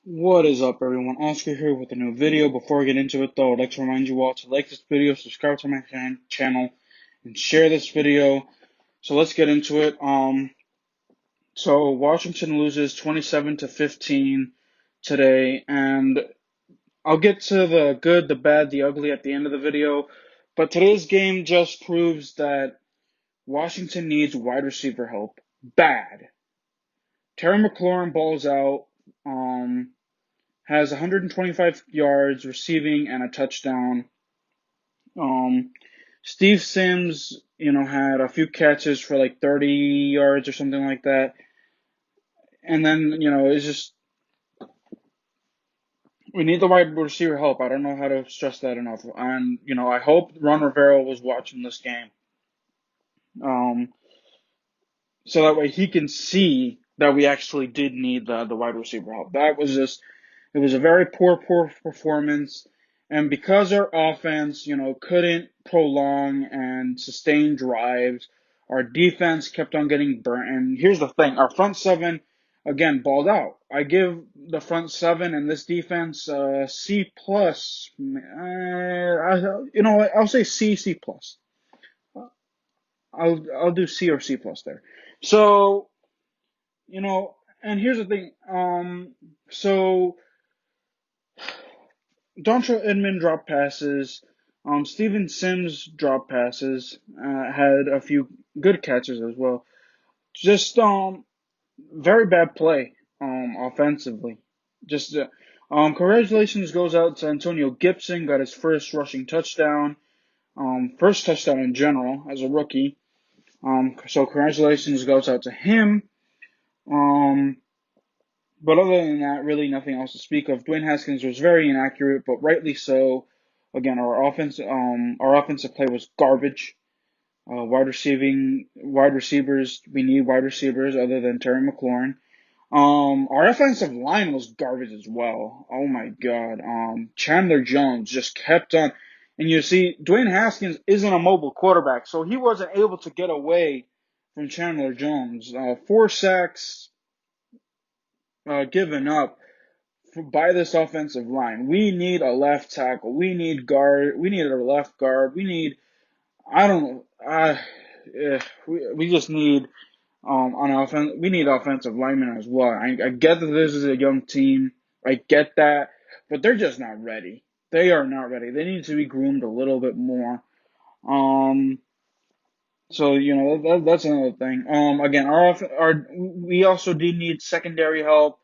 What is up, everyone? Oscar here with a new video. Before I get into it, though, I'd like to remind you all to like this video, subscribe to my channel, and share this video. So let's get into it. So Washington loses 27-15 today, and I'll get to the good, the bad, the ugly at the end of the video. But today's game just proves that Washington needs wide receiver help bad. Terry McLaurin balls out. Has 125 yards receiving and a touchdown. Um, Steve Sims, had a few catches for like 30 yards or something like that. And then, it's just, we need the wide receiver help. I don't know how to stress that enough. And, I hope Ron Rivera was watching this game. Um, so that way he can see that we actually did need the wide receiver help. It was a very poor performance. And because our offense, couldn't prolong and sustain drives, our defense kept on getting burnt. And here's the thing, our front seven, again, balled out. I give the front seven and this defense C plus. You know what? I'll say C plus. I'll do C or C plus there. So, and here's the thing. So Dontrell Inman dropped passes. Steven Sims dropped passes. Had a few good catches as well. Just very bad play offensively. Just congratulations goes out to Antonio Gibson. Got his first rushing touchdown. First touchdown in general as a rookie. So congratulations goes out to him. But other than that, really nothing else to speak of. Dwayne Haskins was very inaccurate, but rightly so. Again, our offensive play was garbage. Wide receivers. We need wide receivers other than Terry McLaurin. Our offensive line was garbage as well. Oh my God. Chandler Jones just kept on, and you see, Dwayne Haskins isn't a mobile quarterback, so he wasn't able to get away from Chandler Jones. 4 sacks given up by this offensive line. We need a left tackle. We need guard. We need a left guard. We need. I don't know. We just need on offense. We need offensive linemen as well. I get that this is a young team. I get that, but they're just not ready. They are not ready. They need to be groomed a little bit more. Um. So that's another thing. Again, we also did need secondary help.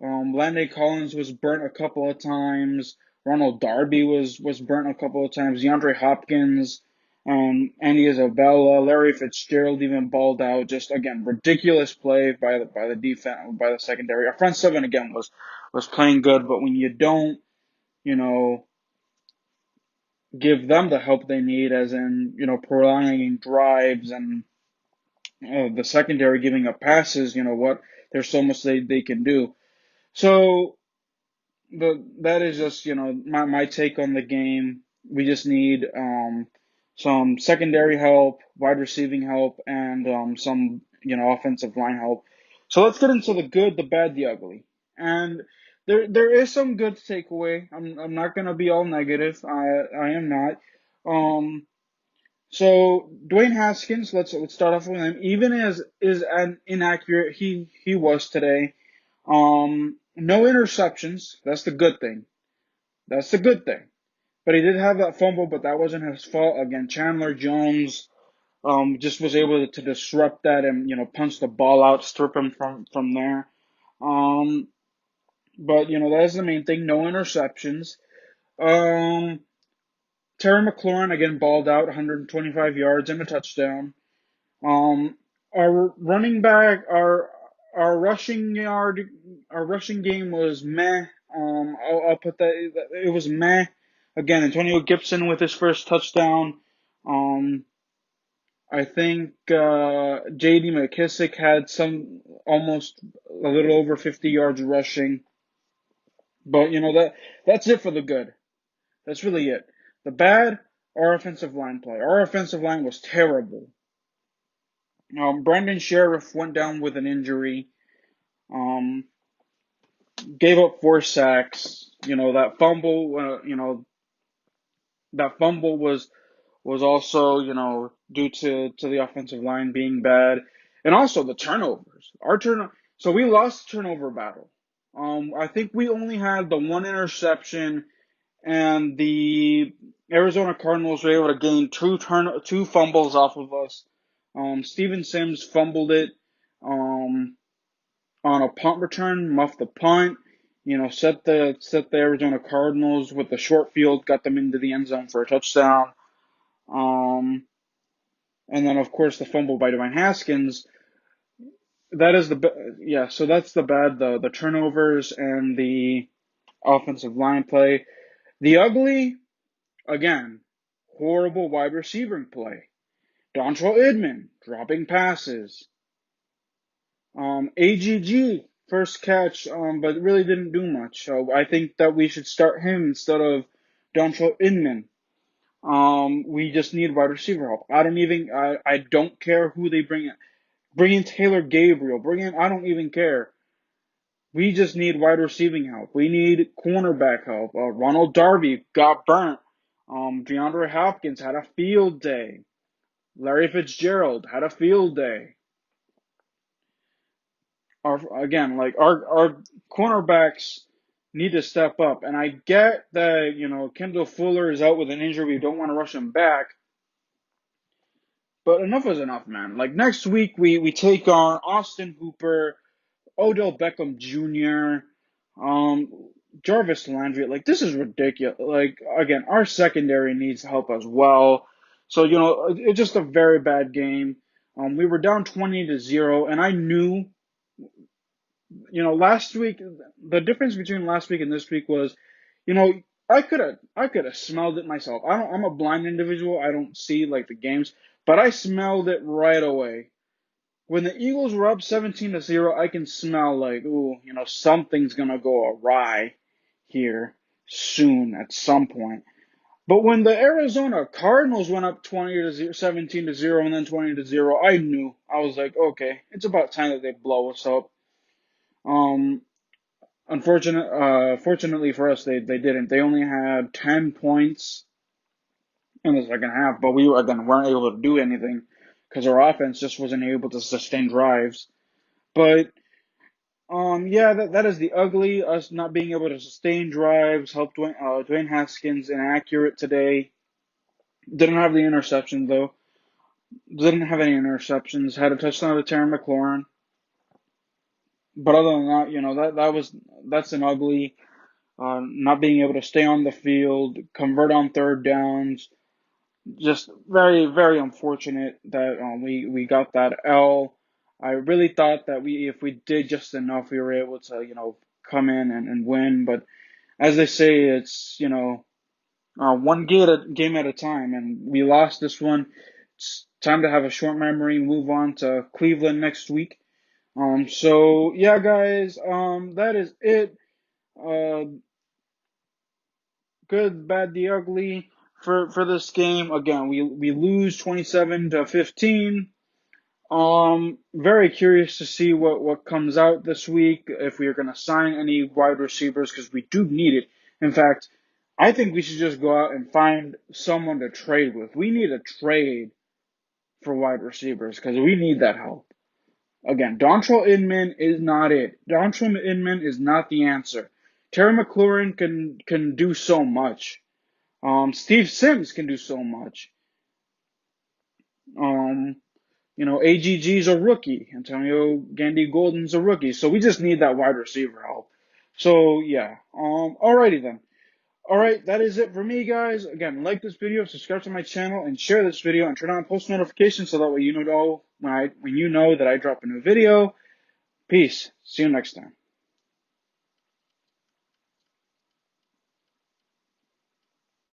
Landon Collins was burnt a couple of times. Ronald Darby was burnt a couple of times. DeAndre Hopkins, Andy Isabella, Larry Fitzgerald even balled out. Just again, ridiculous play by the defense, by the secondary. Our front seven again was playing good, but when you don't, you know, give them the help they need, as in prolonging drives and the secondary giving up passes, there's so much they can do. So that is just my take on the game. We just need some secondary help, wide receiving help, and some offensive line help. So let's get into the good, the bad, the ugly. And there is some good to take away. I'm not gonna be all negative. I am not. Um, so Dwayne Haskins, let's start off with him. Even as is an inaccurate he was today. No interceptions. That's the good thing. That's the good thing. But he did have that fumble, but that wasn't his fault. Again, Chandler Jones just was able to disrupt that and punch the ball out, strip him from there. Um, but that's the main thing. No interceptions. Um, Terry McLaurin again balled out, 125 yards and a touchdown. Um, our running back, our rushing yard, our rushing game was meh. I'll put that. It was meh. Again, Antonio Gibson with his first touchdown. Um, I think J.D. McKissick had almost a little over 50 yards rushing. But that's it for the good. That's really it. The bad, our offensive line play. Our offensive line was terrible. Brandon Sheriff went down with an injury. Um, gave up 4 sacks. That fumble was also, due to the offensive line being bad, and also the turnovers. So we lost the turnover battle. I think we only had the one interception, and the Arizona Cardinals were able to gain two fumbles off of us. Steven Sims fumbled it on a punt return, muffed the punt. Set the Arizona Cardinals with the short field, got them into the end zone for a touchdown. Um, and then of course the fumble by Dwayne Haskins. That is so that's the bad, the turnovers and the offensive line play. The ugly, again, horrible wide receiving play. Dontrell Inman dropping passes. AGG first catch, but really didn't do much. So I think that we should start him instead of Dontrell Inman. We just need wide receiver help. I don't care who they bring in. Bring in Taylor Gabriel. I don't even care. We just need wide receiving help. We need cornerback help. Ronald Darby got burnt. DeAndre Hopkins had a field day. Larry Fitzgerald had a field day. Our cornerbacks need to step up. And I get that, Kendall Fuller is out with an injury. We don't want to rush him back. But enough is enough, man. Like next week, we take on Austin Hooper, Odell Beckham Jr., Jarvis Landry. Like, this is ridiculous. Like, again, our secondary needs help as well. So, it's just a very bad game. We were down 20-0, and I knew, last week, the difference between last week and this week was, I could have smelled it myself. I'm a blind individual. I don't see like the games, but I smelled it right away. When the Eagles were up 17-0, I can smell like, ooh, something's gonna go awry here soon at some point. But when the Arizona Cardinals went up 17-0, and then 20-0, I knew. I was like, okay, it's about time that they blow us up. Um, Fortunately for us, they didn't. They only had 10 points in the second half, but we again weren't able to do anything because our offense just wasn't able to sustain drives. But yeah, that is the ugly. Us not being able to sustain drives helped Dwayne Haskins inaccurate today. Didn't have the interception though. Didn't have any interceptions. Had a touchdown to Terry McLaurin. But other than that, that's an ugly. Not being able to stay on the field, convert on third downs. Just very, very unfortunate that we got that L. I really thought that if we did just enough, we were able to, come in and win. But as they say, it's, one game at a time. And we lost this one. It's time to have a short memory, move on to Cleveland next week. So yeah, guys, that is it. Uh, Good, bad, the ugly for this game. Again, we lose 27-15. Very curious to see what comes out this week, if we are going to sign any wide receivers, because we do need it. In fact, I think we should just go out and find someone to trade with. We need a trade for wide receivers because we need that help. Again, Dontrell Inman is not it. Dontrell Inman is not the answer. Terry McLaurin can do so much. Steve Sims can do so much. Um, AGG's a rookie. Antonio Gandy Golden's a rookie. So we just need that wide receiver help. So yeah. Alrighty then. Alright, that is it for me, guys. Again, like this video, subscribe to my channel, and share this video, and turn on post notifications so that way you know when you know that I drop a new video. Peace. See you next time.